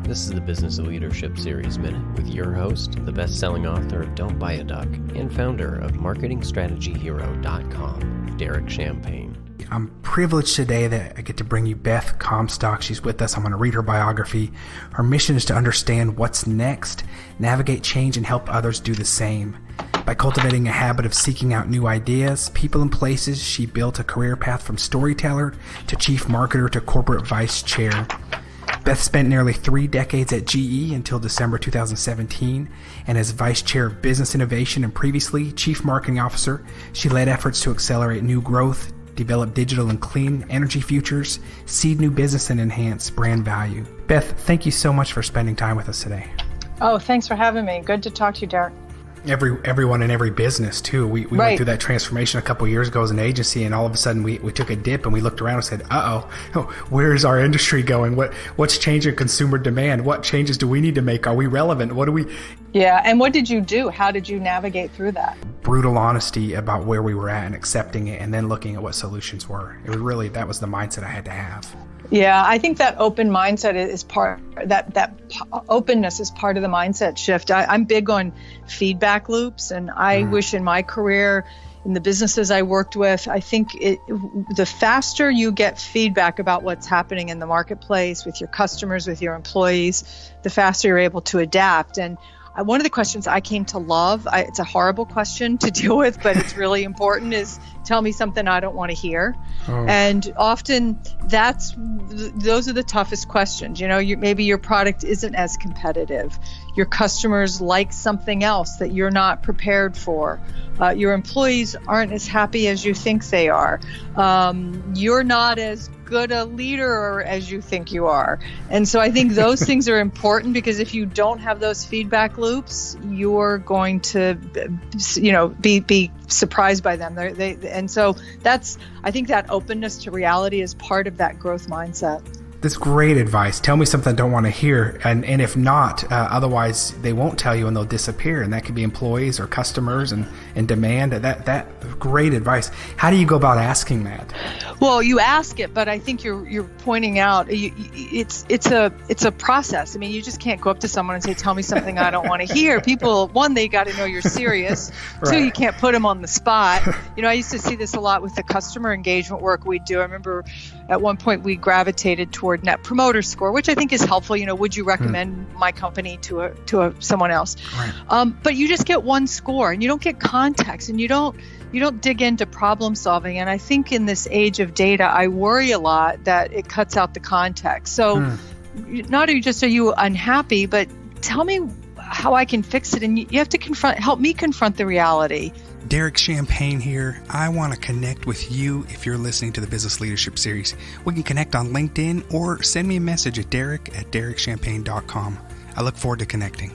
This is the Business Leadership Series Minute with your host, the best-selling author of Don't Buy a Duck and founder of MarketingStrategyHero.com, Derek Champagne. I'm privileged today that I get to bring you Beth Comstock. She's with us. I'm going to read her biography. Her mission is to understand what's next, navigate change, and help others do the same. By cultivating a habit of seeking out new ideas, people, and places, she built a career path from storyteller to chief marketer to corporate vice chair. Beth spent nearly 3 decades at GE until December 2017, and as Vice Chair of Business Innovation and previously Chief Marketing Officer, she led efforts to accelerate new growth, develop digital and clean energy futures, seed new business, and enhance brand value. Beth, thank you so much for spending time with us today. Oh, thanks for having me. Good to talk to you, Derek. Everyone in every business too. We went through that transformation a couple of years ago as an agency, and all of a sudden we took a dip and we looked around and said, where is our industry going? What's changing consumer demand? What changes do we need to make? Are we relevant? Yeah, and what did you do? How did you navigate through that? Brutal honesty about where we were at and accepting it, and then looking at what solutions were. It was really, that was the mindset I had to have. Yeah, I think that open mindset is that openness is part of the mindset shift. I'm big on feedback loops, and I wish in my career, in the businesses I worked with, I think the faster you get feedback about what's happening in the marketplace with your customers, with your employees, the faster you're able to adapt. And one of the questions I came to love, it's a horrible question to deal with, but it's really important, is tell me something I don't want to hear. And often those are the toughest questions. You know, maybe your product isn't as competitive. Your customers like something else that you're not prepared for. Your employees aren't as happy as you think they are. You're not as good a leader as you think you are. And so I think those things are important, because if you don't have those feedback loops, you're going to, be surprised by them. And so I think that openness to reality is part of that growth mindset. That's great advice. Tell me something I don't want to hear. And if not, otherwise they won't tell you and they'll disappear. And that could be employees or customers and demand. That great advice. How do you go about asking that? Well, you ask it, but I think you're pointing out it's a process. I mean, you just can't go up to someone and say, tell me something I don't want to hear. People, one, they got to know you're serious. Right. 2, you can't put them on the spot. I used to see this a lot with the customer engagement work we do. I remember at one point we gravitated toward Net Promoter Score, which I think is helpful. Would you recommend my company to someone else? Right. But you just get one score, and you don't get context, and you don't dig into problem solving. And I think in this age of data, I worry a lot that it cuts out the context. So not just are you unhappy, but tell me how I can fix it. And you have to help me confront the reality. Derek Champagne here. I want to connect with you if you're listening to the Business Leadership Series. We can connect on LinkedIn or send me a message at derek@derekchampagne.com. I look forward to connecting.